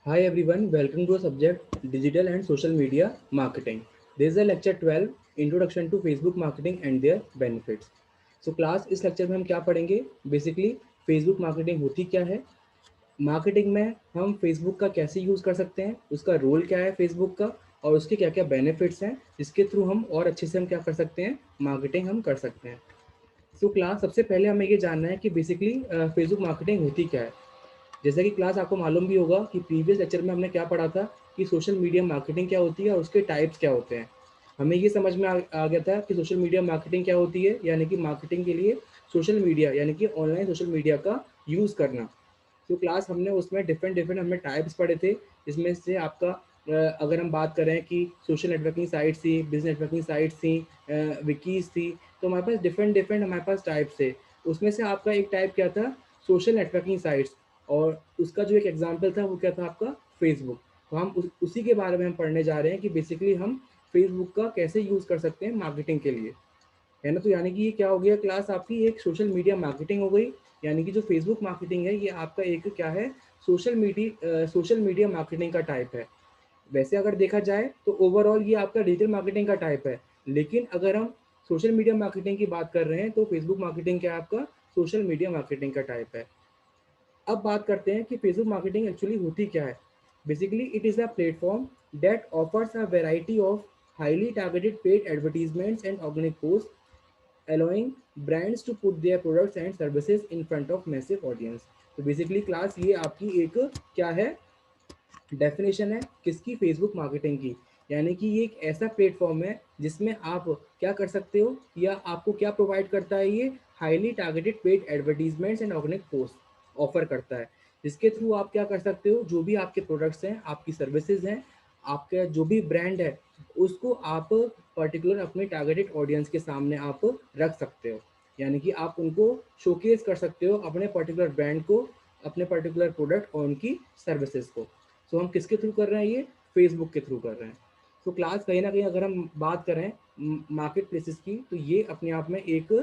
Hi everyone, welcome to a subject Digital and Social Media Marketing. This is a lecture 12 Introduction to Facebook Marketing and their Benefits. So class इस lecture में हम क्या पढ़ेंगे? Basically Facebook marketing होती क्या है, marketing में हम फेसबुक का कैसे यूज़ कर सकते हैं, उसका रोल क्या है फेसबुक का और उसके क्या क्या बेनिफिट्स हैं जिसके थ्रू हम और अच्छे से हम क्या कर सकते हैं, मार्केटिंग हम कर सकते हैं। सो क्लास सबसे पहले हमें ये जानना है कि बेसिकली फेसबुक मार्केटिंग होती क्या है। जैसा कि क्लास आपको मालूम भी होगा कि प्रीवियस लेक्चर में हमने क्या पढ़ा था कि सोशल मीडिया मार्केटिंग क्या होती है और उसके टाइप्स क्या होते हैं। हमें ये समझ में आ गया था कि सोशल मीडिया मार्केटिंग क्या होती है, यानी कि मार्केटिंग के लिए सोशल मीडिया यानी कि ऑनलाइन सोशल मीडिया का यूज़ करना। तो क्लास हमने उसमें डिफरेंट डिफरेंट हमने टाइप्स पढ़े थे। इसमें से आपका अगर हम बात करें कि सोशल नेटवर्किंग साइट्स थी, बिजनेस नेटवर्किंग साइट्स थी, विकीज़ थी, तो हमारे पास डिफरेंट डिफरेंट हमारे पास टाइप्स थे। उसमें से आपका एक टाइप क्या था, सोशल नेटवर्किंग साइट्स, और उसका जो एक एग्जांपल था वो क्या था आपका फेसबुक। तो हम उसी के बारे में हम पढ़ने जा रहे हैं कि बेसिकली हम फेसबुक का कैसे यूज़ कर सकते हैं मार्केटिंग के लिए, है ना। तो यानी कि ये क्या हो गया क्लास आपकी, एक सोशल मीडिया मार्केटिंग हो गई। यानी कि जो फेसबुक मार्केटिंग है ये आपका एक क्या है, सोशल मीडिया मार्केटिंग का टाइप है। वैसे अगर देखा जाए तो ओवरऑल ये आपका डिजिटल मार्केटिंग का टाइप है, लेकिन अगर हम सोशल मीडिया मार्केटिंग की बात कर रहे हैं तो फेसबुक मार्केटिंग क्या है, आपका सोशल मीडिया मार्केटिंग का टाइप है। अब बात करते हैं कि फेसबुक मार्केटिंग एक्चुअली होती क्या है। Basically it is a platform that offers a variety of highly targeted paid advertisements and organic post, allowing brands to put their products and services in front of massive audience। तो basically class ये आपकी एक क्या है, definition है किसकी, Facebook marketing की। यानी कि ये एक ऐसा प्लेटफॉर्म है जिसमें आप क्या कर सकते हो या आपको क्या प्रोवाइड करता है, ये highly targeted paid advertisements and organic post offer करता है, जिसके थ्रू आप क्या कर सकते हो, जो भी आपके प्रोडक्ट्स हैं, आपकी सर्विसेज हैं, आपका जो भी ब्रांड है, उसको आप पर्टिकुलर अपने टारगेटेड ऑडियंस के सामने आप रख सकते हो। यानी कि आप उनको शोकेस कर सकते हो, अपने पर्टिकुलर ब्रांड को, अपने पर्टिकुलर प्रोडक्ट और उनकी सर्विसेज को। सो हम किसके थ्रू कर रहे हैं, ये फेसबुक के थ्रू कर रहे हैं। तो क्लास कहीं ना कहीं अगर हम बात करें मार्केट प्लेसेस की, तो ये अपने आप में एक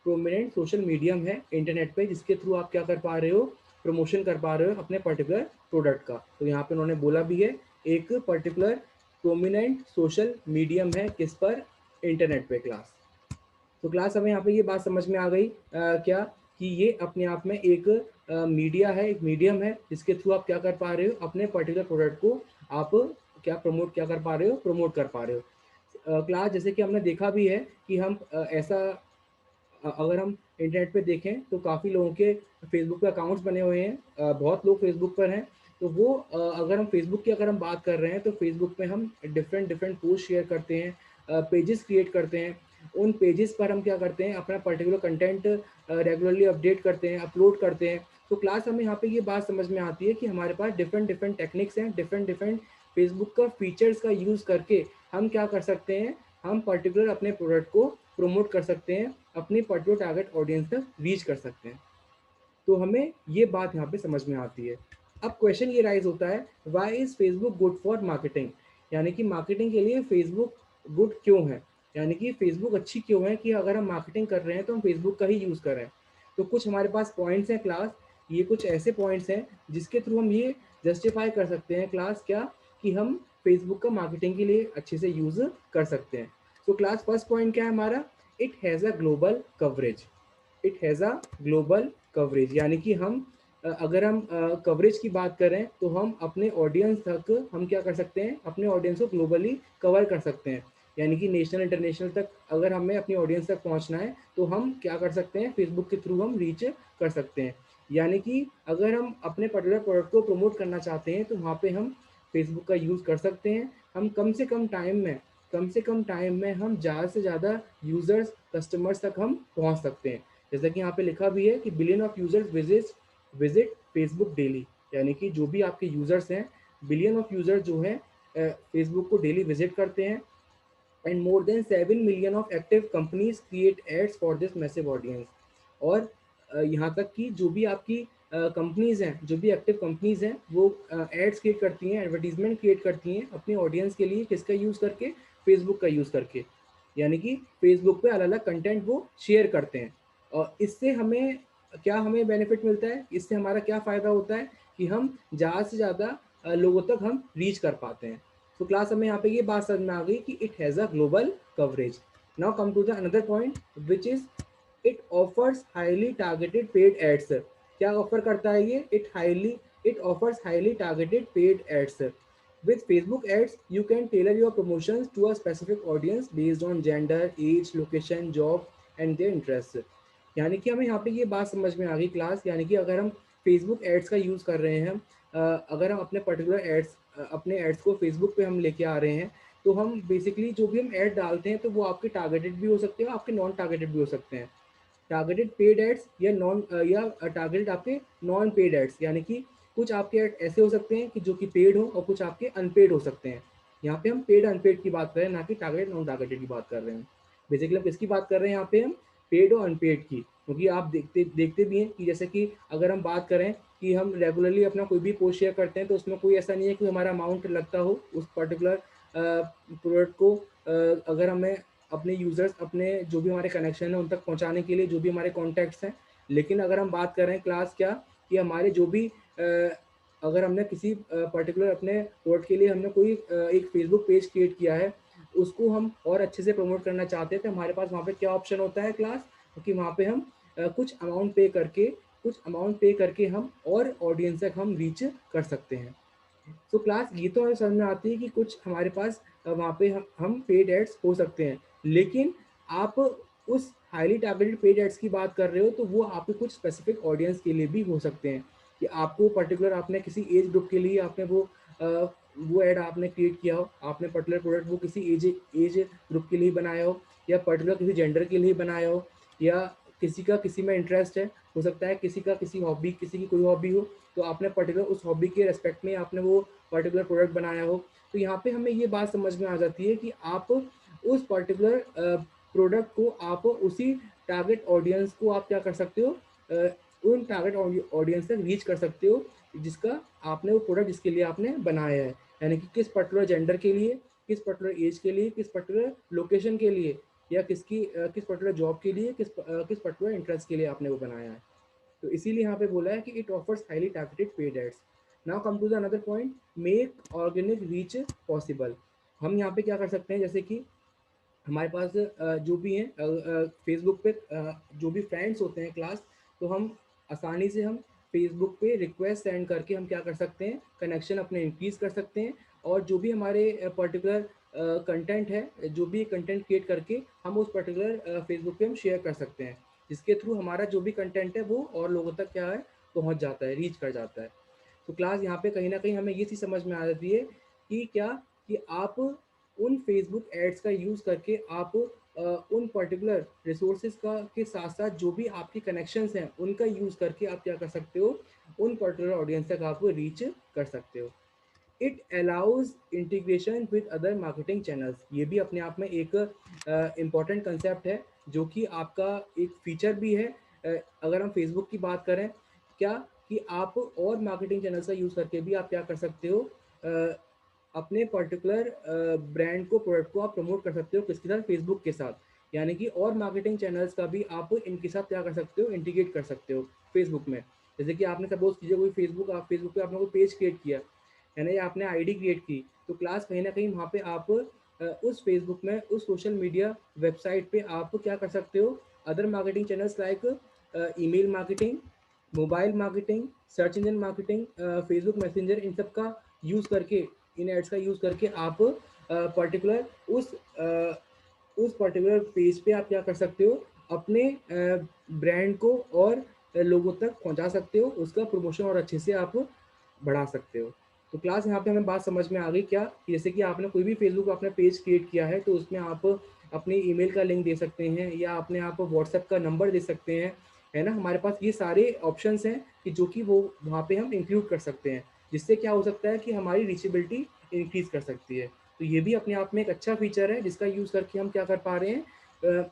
प्रोमिनेंट सोशल मीडियम है इंटरनेट पे, जिसके थ्रू आप क्या कर पा रहे हो, प्रमोशन कर पा रहे हो अपने पर्टिकुलर प्रोडक्ट का। तो यहाँ पे उन्होंने बोला भी है, एक पर्टिकुलर प्रोमिनेंट सोशल मीडियम है किस पर, इंटरनेट पे क्लास। तो क्लास हमें यहाँ पे ये बात समझ में आ गई क्या, कि ये अपने आप में एक मीडिया है, एक मीडियम है जिसके थ्रू आप क्या कर पा रहे हो, अपने पर्टिकुलर प्रोडक्ट को आप क्या कर पा रहे हो, प्रमोट कर पा रहे हो। क्लास जैसे कि हमने देखा भी है कि हम ऐसा अगर हम इंटरनेट पे देखें तो काफ़ी लोगों के फेसबुक पे अकाउंट्स बने हुए हैं, बहुत लोग फेसबुक पर हैं। तो वो अगर हम फेसबुक की अगर हम बात कर रहे हैं तो फेसबुक पे हम डिफरेंट डिफरेंट पोस्ट शेयर करते हैं, पेजेस क्रिएट करते हैं। उन पेजेस पर हम क्या करते हैं, अपना पर्टिकुलर कंटेंट रेगुलरली अपडेट करते हैं, अपलोड करते हैं। तो क्लास हमें यहाँ पे ये बात समझ में आती है कि हमारे पास डिफरेंट डिफरेंट टेक्निक्स हैं, डिफरेंट डिफरेंट फेसबुक का फीचर्स का यूज़ करके हम क्या कर सकते हैं, हम पर्टिकुलर अपने प्रोडक्ट को प्रमोट कर सकते हैं, अपनी पर्टिकुलर टारगेट ऑडियंस तक रीच कर सकते हैं। तो हमें ये बात यहाँ पे समझ में आती है। अब क्वेश्चन ये राइज होता है, why is Facebook good for marketing. यानी कि मार्केटिंग के लिए फेसबुक गुड क्यों है, यानी कि फेसबुक अच्छी क्यों है कि अगर हम मार्केटिंग कर रहे हैं तो हम फेसबुक का ही यूज़ करें। तो कुछ हमारे पास पॉइंट्स हैं क्लास, ये कुछ ऐसे पॉइंट्स हैं जिसके थ्रू हम ये जस्टिफाई कर सकते हैं क्लास क्या, कि हम फेसबुक का मार्केटिंग के लिए अच्छे से यूज़ कर सकते हैं। तो क्लास फर्स्ट पॉइंट क्या है हमारा, it has a global coverage. It has a global coverage, यानी कि हम अगर हम कवरेज की बात करें तो हम अपने ऑडियंस तक हम क्या कर सकते हैं, अपने ऑडियंस को ग्लोबली कवर कर सकते हैं। यानी कि नेशनल इंटरनेशनल तक अगर हमें अपनी ऑडियंस तक पहुंचना है तो हम क्या कर सकते हैं, फेसबुक के थ्रू हम रीच कर सकते हैं। यानी कि अगर हम अपने पर्टिकुलर प्रोडक्ट को प्रमोट करना चाहते हैं तो वहाँ पे हम फेसबुक का यूज़ कर सकते हैं। हम कम से कम टाइम में हम ज़्यादा से ज़्यादा यूज़र्स, कस्टमर्स तक हम पहुँच सकते हैं। जैसा कि यहाँ पे लिखा भी है कि billion of users visit Facebook daily. यानी कि जो भी आपके यूजर्स हैं, बिलियन ऑफ यूजर्स जो हैं फेसबुक को डेली विजिट करते हैं। And more than 7 million of active companies create ads for this massive audience. और यहाँ तक कि जो भी आपकी कंपनीज हैं, जो भी एक्टिव कंपनीज हैं, वो एड्स क्रिएट करती हैं, एडवर्टीजमेंट क्रिएट करती हैं अपनी ऑडियंस के लिए, किसका यूज़ करके, फेसबुक का यूज़ करके। यानी कि फेसबुक पे अलग अलग कंटेंट वो शेयर करते हैं। और इससे हमें क्या, हमें बेनिफिट मिलता है, इससे हमारा क्या फ़ायदा होता है कि हम ज़्यादा से ज़्यादा लोगों तक हम रीच कर पाते हैं। तो क्लास हमें यहाँ पे ये बात समझ में आ गई कि it has a global coverage. Now come to the another point which is it offers highly targeted paid ads. क्या ऑफर करता है ये? It offers highly targeted paid ads. With Facebook ads, you can tailor your promotions to a specific audience based on gender, age, location, job and their interests। यानी कि हमें यहाँ पे ये बात समझ में आ गई क्लास, यानी कि अगर हम फेसबुक एड्स का यूज़ कर रहे हैं, अगर हम अपने पर्टिकुलर एड्स अपने एड्स को फेसबुक पे हम लेके आ रहे हैं, तो हम बेसिकली जो भी हम ऐड डालते हैं तो वो आपके टारगेटेड भी हो सकते हैं, आपके नॉन टारगेटेड भी हो सकते हैं। टारगेटेड पेड एड्स या टारगेटेड आपके नॉन पेड एड्स, यानी कि कुछ आपके ऐड ऐसे हो सकते हैं कि जो कि पेड हो और कुछ आपके अनपेड हो सकते हैं। यहाँ पे हम पेड अनपेड की बात कर रहे हैं, ना कि टारगेटेड नॉन टारगेटेड की बात कर रहे हैं। बेसिकली हम किसकी बात कर रहे हैं यहाँ पे? हम पेड और अनपेड की। क्योंकि आप देखते देखते भी हैं कि जैसे कि अगर हम बात करें कि हम रेगुलरली अपना कोई भी पोस्ट शेयर करते हैं, तो उसमें कोई ऐसा नहीं है कि हमारा अमाउंट लगता हो उस पर्टिकुलर प्रोडक्ट को अगर हमें अपने यूज़र्स, अपने जो भी हमारे कनेक्शन है उन तक पहुंचाने के लिए, जो भी हमारे कॉन्टैक्ट्स हैं। लेकिन अगर हम बात कर रहे हैं क्लास क्या, कि हमारे जो भी अगर हमने किसी पर्टिकुलर अपने प्रोडक्ट के लिए हमने कोई एक फेसबुक पेज क्रिएट किया है, उसको हम और अच्छे से प्रमोट करना चाहते हैं, तो हमारे पास वहाँ पे क्या ऑप्शन होता है क्लास? क्योंकि वहाँ पे हम कुछ अमाउंट पे करके हम और ऑडियंस तक हम रीच कर सकते हैं। तो क्लास ये तो हमें समझ में आती है कि कुछ हमारे पास वहाँ पे हम पेड एड्स हो सकते हैं। लेकिन आप उस हाईली टारगेटेड पेड एड्स की बात कर रहे हो, तो वो आपके कुछ स्पेसिफिक ऑडियंस के लिए भी हो सकते हैं। कि आपको पर्टिकुलर आपने किसी एज ग्रुप के लिए आपने वो ऐड आपने क्रिएट किया हो, आपने पर्टिकुलर प्रोडक्ट वो किसी एज ग्रुप के लिए बनाया हो, या पर्टिकुलर किसी जेंडर के लिए बनाया हो, या किसी का किसी में इंटरेस्ट है, हो सकता है किसी का किसी हॉबी, किसी की कोई हॉबी हो, तो आपने पर्टिकुलर उस हॉबी के रेस्पेक्ट में आपने वो पर्टिकुलर प्रोडक्ट बनाया हो। तो यहाँ पे हमें ये बात समझ में आ जाती है कि आप उस पर्टिकुलर प्रोडक्ट को आप उसी टारगेट ऑडियंस को आप क्या कर सकते हो, उन टारगेट ऑडियंस तक रीच कर सकते हो, जिसका आपने वो प्रोडक्ट जिसके लिए आपने बनाया है। यानी कि किस पर्टिकुलर जेंडर के लिए, किस पर्टिकुलर एज के लिए, किस पर्टिकुलर लोकेशन के लिए, या किस पर्टिकुलर जॉब के लिए, किस पर्टिकुलर इंटरेस्ट के लिए आपने वो बनाया है। तो इसीलिए यहाँ पे बोला है कि it offers highly targeted paid ads. Now come to the another point, make organic reach possible. हम यहाँ पे क्या कर सकते हैं, जैसे कि हमारे पास जो भी हैं फेसबुक पे जो भी फ्रेंड्स होते हैं क्लास, तो हम आसानी से हम फेसबुक पे रिक्वेस्ट सेंड करके हम क्या कर सकते हैं, कनेक्शन अपने इंक्रीज कर सकते हैं। और जो भी हमारे पर्टिकुलर कंटेंट है, जो भी कंटेंट क्रिएट करके हम उस पर्टिकुलर फेसबुक पे हम शेयर कर सकते हैं, जिसके थ्रू हमारा जो भी कंटेंट है वो और लोगों तक क्या है, पहुंच जाता है, रीच कर जाता है। तो क्लास यहाँ पे कहीं ना कहीं हमें ये चीज़ समझ में आ जाती है कि क्या, कि आप उन फेसबुक एड्स का यूज़ करके आप उन पर्टिकुलर रिसोर्सेज का के साथ साथ जो भी आपके कनेक्शंस हैं उनका यूज़ करके आप क्या कर सकते हो, उन पर्टिकुलर ऑडियंस तक आप रीच कर सकते हो। It allows integration with other marketing channels. ये भी अपने आप में एक इम्पॉर्टेंट कंसेप्ट है, जो कि आपका एक फीचर भी है। अगर हम फेसबुक की बात करें, क्या, कि आप और मार्केटिंग चैनल्स का यूज़ करके भी आप क्या कर सकते हो, अपने पर्टिकुलर ब्रांड को, प्रोडक्ट को आप प्रमोट कर सकते हो, किसके साथ? फेसबुक के साथ। यानी कि और मार्केटिंग चैनल्स का भी आप इनके साथ क्या कर सकते हो, इंटीग्रेट कर सकते हो फेसबुक में। जैसे कि आपने सपोज कीजिए कोई फेसबुक पे आपने कोई पेज क्रिएट किया, यानी आपने आईडी क्रिएट की, तो क्लास कहीं ना कहीं वहाँ पे आप उस फेसबुक में, उस सोशल मीडिया वेबसाइट पे आप क्या कर सकते हो, other marketing channels like email marketing, mobile marketing, search engine marketing, Facebook Messenger, इन सब का यूज़ करके, इन एड्स का यूज़ करके आप पर्टिकुलर उस पर्टिकुलर पेज पे आप क्या कर सकते हो, अपने ब्रांड को और लोगों तक पहुंचा सकते हो, उसका प्रमोशन और अच्छे से आप बढ़ा सकते हो। तो क्लास यहाँ पे हमें बात समझ में आ गई क्या, कि जैसे कि आपने कोई भी फेसबुक अपना पेज क्रिएट किया है, तो उसमें आप अपनी ईमेल का लिंक दे सकते हैं, या अपने आप व्हाट्सएप का नंबर दे सकते हैं, है ना। हमारे पास ये सारे ऑप्शंस हैं कि जो कि वो वहाँ पे हम इंक्लूड कर सकते हैं, जिससे क्या हो सकता है कि हमारी रीचेबिलिटी इंक्रीज कर सकती है। तो ये भी अपने आप में एक अच्छा फीचर है, जिसका यूज़ करके हम क्या कर पा रहे हैं,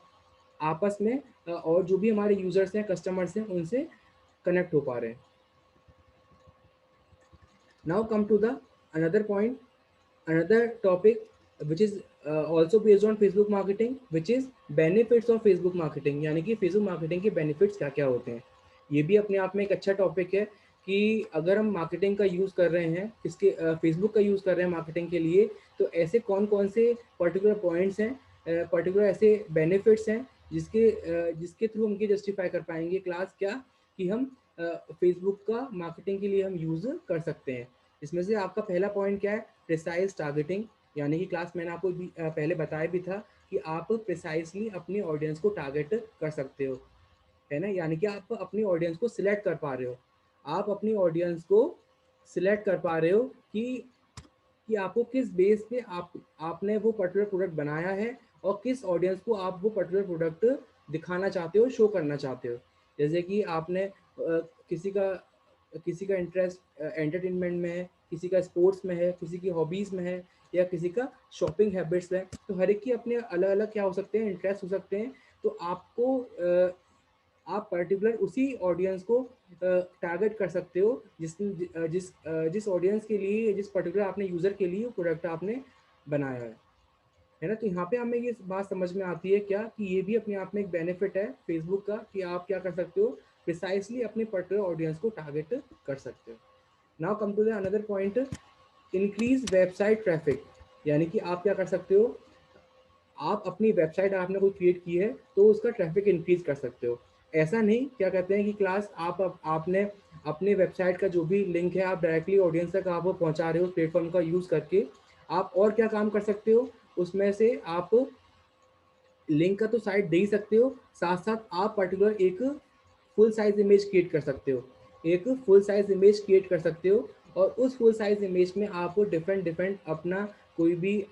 आपस में और जो भी हमारे यूजर्स हैं, कस्टमर्स हैं, उनसे कनेक्ट हो पा रहे हैं। Now come to the another point, another topic which is also based on Facebook marketing, which is benefits of Facebook marketing। यानी कि Facebook marketing के benefits क्या क्या होते हैं। ये भी अपने आप में एक अच्छा टॉपिक है कि अगर हम मार्केटिंग का यूज़ कर रहे हैं, इसके फेसबुक का यूज़ कर रहे हैं मार्केटिंग के लिए, तो ऐसे कौन कौन से पर्टिकुलर पॉइंट्स हैं, पर्टिकुलर ऐसे बेनिफिट्स हैं जिसके थ्रू हम ये जस्टिफाई कर पाएंगे क्लास क्या कि हम फेसबुक का मार्केटिंग के लिए हम यूज़ कर सकते हैं। इसमें से आपका पहला पॉइंट क्या है, प्रिसाइज टारगेटिंग। यानी कि क्लास मैंने आपको पहले बताया भी था कि आप प्रिसाइजली अपनी ऑडियंस को टारगेट कर सकते हो, है ना। यानी कि आप अपनी ऑडियंस को सिलेक्ट कर पा रहे हो, आप अपनी ऑडियंस को सिलेक्ट कर पा रहे हो कि आपको किस बेस पे आपने वो पर्टिकुलर प्रोडक्ट बनाया है और किस ऑडियंस को आप वो पर्टिकुलर प्रोडक्ट दिखाना चाहते हो, शो करना चाहते हो। जैसे कि आपने किसी का इंटरेस्ट एंटरटेनमेंट में है, किसी का स्पोर्ट्स में है, किसी की हॉबीज़ में है, या किसी का शॉपिंग हैबिट्स है, तो हर एक की अपने अलग अलग क्या हो सकते हैं, इंटरेस्ट हो सकते हैं। तो आप पर्टिकुलर उसी ऑडियंस को टारगेट कर सकते हो जिस ऑडियंस के लिए, जिस पर्टिकुलर आपने यूज़र के लिए प्रोडक्ट आपने बनाया है ना। तो यहाँ पे हमें ये बात समझ में आती है क्या कि ये भी अपने आप में एक बेनिफिट है फेसबुक का कि आप क्या कर सकते हो, प्रिसाइसली अपने पर्टिकुलर ऑडियंस को टारगेट कर सकते हो। Now come to the another point, increase website traffic. यानी कि आप क्या कर सकते हो, आप अपनी वेबसाइट आपने कोई क्रिएट की है तो उसका ट्रैफिक इंक्रीज कर सकते हो। ऐसा नहीं, क्या कहते हैं कि क्लास आपने अपने वेबसाइट का जो भी लिंक है आप डायरेक्टली ऑडियंस तक आप वो पहुंचा रहे हो प्लेटफॉर्म का यूज़ करके। आप और क्या काम कर सकते हो, उसमें से आप लिंक का तो साइट दे ही सकते हो, साथ साथ आप पर्टिकुलर एक फुल साइज इमेज क्रिएट कर सकते हो, एक फुल साइज इमेज क्रिएट कर सकते हो। और उस फुल साइज इमेज में आपको डिफरेंट डिफरेंट अपना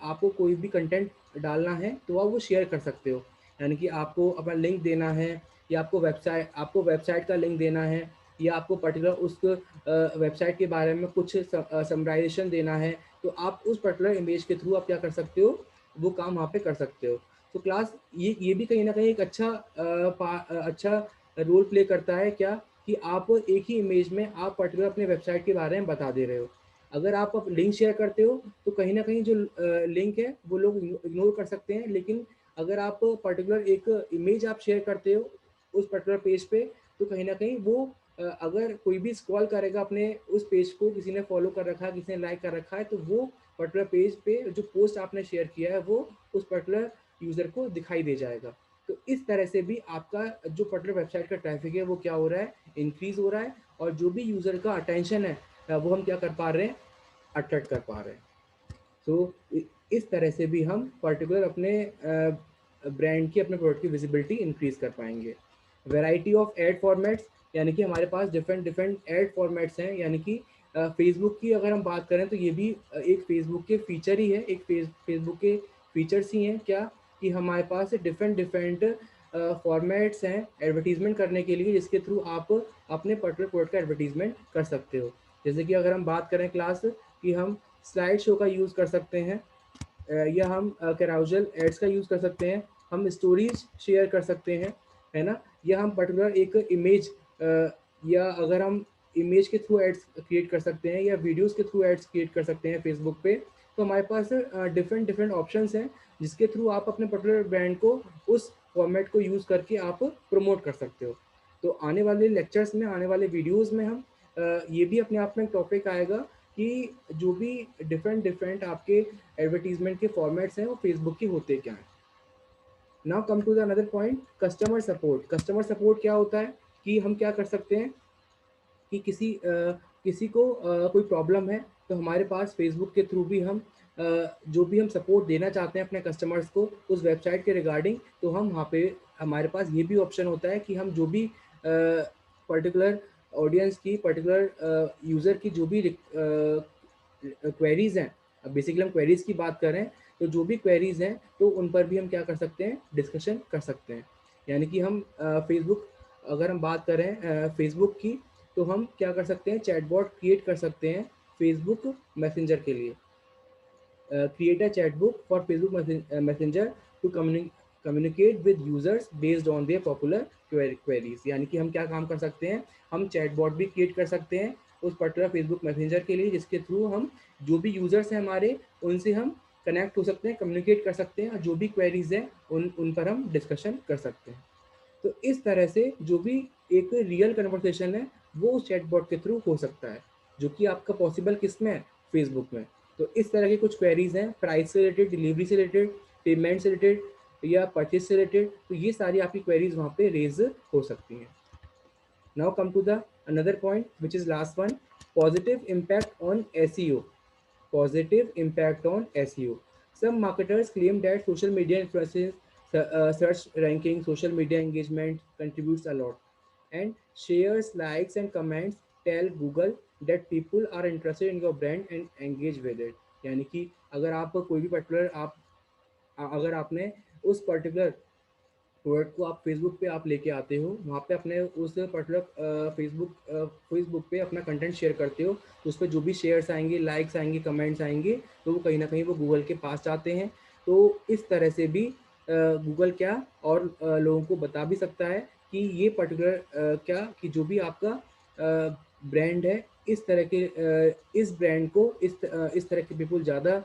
आपको कोई भी कंटेंट डालना है तो आप वो शेयर कर सकते हो। यानी कि आपको अपना लिंक देना है, या आपको वेबसाइट का लिंक देना है, या आपको पर्टिकुलर उस वेबसाइट के बारे में कुछ समराइजेशन देना है, तो आप उस पर्टिकुलर इमेज के थ्रू आप क्या कर सकते हो, वो काम वहाँ पे कर सकते हो। तो क्लास ये भी कहीं ना कहीं एक अच्छा रोल प्ले करता है क्या कि आप एक ही इमेज में आप पर्टिकुलर अपने वेबसाइट के बारे में बता दे रहे हो। अगर आप लिंक शेयर करते हो तो कहीं ना कहीं जो लिंक है वो लोग इग्नोर कर सकते हैं, लेकिन अगर आप पर्टिकुलर एक इमेज आप शेयर करते हो उस पर्टिकुलर पेज पे, तो कहीं ना कहीं वो अगर कोई भी स्क्रॉल करेगा अपने उस पेज को, किसी ने फॉलो कर रखा है, किसी ने लाइक कर रखा है, तो वो पर्टिकुलर पेज पे जो पोस्ट आपने शेयर किया है वो उस पर्टिकुलर यूज़र को दिखाई दे जाएगा। तो इस तरह से भी आपका जो पर्टिकुलर वेबसाइट का ट्रैफिक है वो क्या हो रहा है, इंक्रीज हो रहा है, और जो भी यूज़र का अटेंशन है वो हम क्या कर पा रहे हैं, अट्रैक्ट कर पा रहे हैं। सो इस तरह से भी हम पर्टिकुलर अपने ब्रांड की, अपने प्रोडक्ट की विजिबिलिटी इंक्रीज कर पाएंगे। वैरायटी ऑफ एड फॉर्मेट्स, यानी कि हमारे पास डिफरेंट डिफरेंट एड फॉर्मेट्स हैं। यानी कि फेसबुक की अगर हम बात करें तो ये भी एक फेसबुक के फीचर ही है, एक फेसबुक के फीचर्स ही हैं क्या कि हमारे पास डिफरेंट डिफरेंट फॉर्मेट्स हैं एडवर्टीजमेंट करने के लिए, जिसके थ्रू आप अपने पर्टिकुलर प्रोडक्ट का एडवर्टीजमेंट कर सकते हो। जैसे कि अगर हम बात करें क्लास कि हम स्लाइड शो का यूज़ कर सकते हैं, या हम कैराउजल एड्स का यूज़ कर सकते हैं, हम स्टोरीज शेयर कर सकते हैं, है ना। या हम पर्टिकुलर एक इमेज, या अगर हम इमेज के थ्रू एड्स क्रिएट कर सकते हैं, या वीडियोस के थ्रू एड्स क्रिएट कर सकते हैं फेसबुक पे। तो हमारे पास डिफरेंट डिफरेंट ऑप्शंस हैं जिसके थ्रू आप अपने पर्टिकुलर ब्रांड को उस फॉर्मेट को यूज़ करके आप प्रमोट कर सकते हो। तो आने वाले लेक्चर्स में, आने वाले वीडियोस में हम ये भी अपने आप में टॉपिक आएगा कि जो भी डिफरेंट डिफरेंट आपके एडवर्टीजमेंट के फॉर्मेट्स हैं वो फेसबुक के होते क्या हैं। Now come to the another point, customer support. Customer support क्या होता है कि हम क्या कर सकते हैं कि किसी को कोई प्रॉब्लम है, तो हमारे पास फेसबुक के थ्रू भी हम जो भी हम सपोर्ट देना चाहते हैं अपने कस्टमर्स को उस वेबसाइट के रिगार्डिंग, तो हम वहाँ पे हमारे पास ये भी ऑप्शन होता है कि हम जो भी पर्टिकुलर ऑडियंस की, पर्टिकुलर यूज़र की जो भी क्वेरीज हैं, अब बेसिकली हम क्वेरीज की बात करें तो जो भी क्वेरीज हैं तो उन पर भी हम क्या कर सकते हैं, डिस्कशन कर सकते हैं। यानी कि हम फेसबुक, अगर हम बात करें फेसबुक की, तो हम क्या कर सकते हैं, चैटबॉट क्रिएट कर सकते हैं फेसबुक मैसेंजर के लिए। Create a chatbot for Facebook Messenger to communicate with users based on their popular queries. यानी कि हम क्या काम कर सकते हैं, हम चैटबॉट भी क्रिएट कर सकते हैं उस पर्टिकुलर फेसबुक मैसेंजर के लिए, जिसके थ्रू हम जो भी यूजर्स हैं हमारे, उनसे हम कनेक्ट हो सकते हैं, कम्युनिकेट कर सकते हैं, और जो भी क्वेरीज हैं उन पर हम डिस्कशन कर सकते हैं। तो इस तरह से जो भी एक रियल कन्वर्सेशन है वो उस चैटबॉट के थ्रू हो सकता है, जो कि आपका पॉसिबल किस में है, फेसबुक में। तो इस तरह के कुछ क्वेरीज हैं, प्राइस से रिलेटेड, डिलीवरी से रिलेटेड, पेमेंट से रिलेटेड या परचेज से रिलेटेड, तो ये सारी आपकी क्वेरीज वहाँ पे रेज हो सकती हैं। Now come to the another point, which is last one, positive impact on SEO. Positive impact on SEO. Some marketers claim that social media influences search ranking, social media engagement contributes a lot, and shares, likes, and comments tell Google that people are interested in your brand and engage with it. यानी कि अगर आप कोई भी particular आप अगर आपने उस पर्टिकुलर प्रोडक्ट को आप फेसबुक पे आप लेके आते हो, वहाँ पे अपने उस पर्टिकुलर फेसबुक पे अपना कंटेंट शेयर करते हो, तो उस पर जो भी शेयर्स आएंगे, लाइक्स आएंगे, कमेंट्स आएंगे, तो वो कहीं ना कहीं वो गूगल के पास जाते हैं। तो इस तरह से भी गूगल क्या और लोगों को बता भी सकता है कि ये पर्टिकुलर क्या कि जो भी आपका ब्रांड है, इस तरह के इस ब्रांड को इस तरह के पीपल ज़्यादा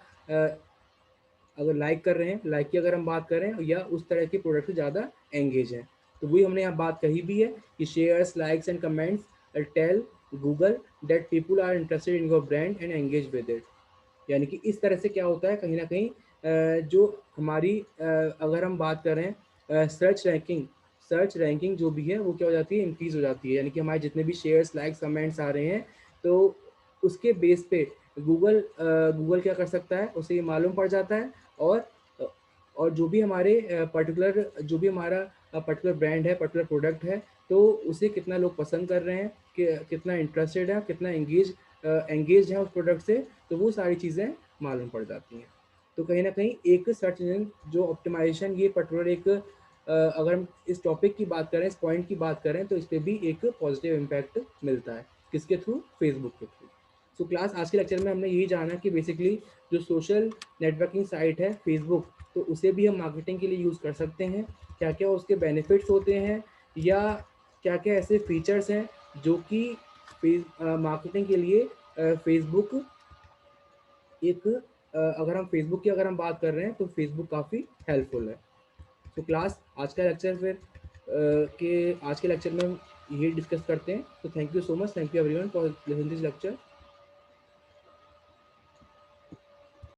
अगर लाइक कर रहे हैं, लाइक की अगर हम बात करें, या उस तरह के प्रोडक्ट से ज़्यादा एंगेज हैं। तो वही हमने यहाँ बात कही भी है कि shares, likes and comments tell Google that people are interested in your brand and engage with it. यानी कि इस तरह से क्या होता है, कहीं ना कहीं जो हमारी अगर हम बात करें सर्च रैंकिंग जो भी है वो क्या हो जाती है, इंक्रीज हो जाती है। यानी कि हमारे जितने भी शेयर्स, लाइक्स, कमेंट्स आ रहे हैं, तो उसके बेस पे गूगल क्या कर सकता है, उसे ये मालूम पड़ जाता है, और और जो भी हमारे जो भी हमारा पर्टिकुलर ब्रांड है, पर्टिकुलर प्रोडक्ट है, तो उसे कितना लोग पसंद कर रहे हैं, कि कितना इंटरेस्टेड है, कितना एंगेज है उस प्रोडक्ट से, तो वो सारी चीज़ें मालूम पड़ जाती हैं। तो कहीं ना कहीं एक सर्च इंजन जो ऑप्टिमाइजेशन, ये पर्टिकुलर एक अगर हम इस टॉपिक की बात करें, इस पॉइंट की बात करें, तो इस पर भी एक पॉजिटिव इम्पैक्ट मिलता है। किसके थ्रू? फेसबुक के थ्रू। सो क्लास आज के लेक्चर में हमने यही जाना कि बेसिकली जो सोशल नेटवर्किंग साइट है फेसबुक, तो उसे भी हम मार्केटिंग के लिए यूज़ कर सकते हैं, क्या क्या उसके बेनिफिट्स होते हैं, या क्या क्या ऐसे फीचर्स हैं जो कि मार्केटिंग के लिए फेसबुक एक अगर हम फेसबुक की अगर हम बात कर रहे हैं, तो फेसबुक काफ़ी हेल्पफुल है। तो क्लास आज का लेक्चर फिर आज के लेक्चर में हम यही डिस्कस करते हैं। तो thank you so much, thank you everyone for listening this lecture.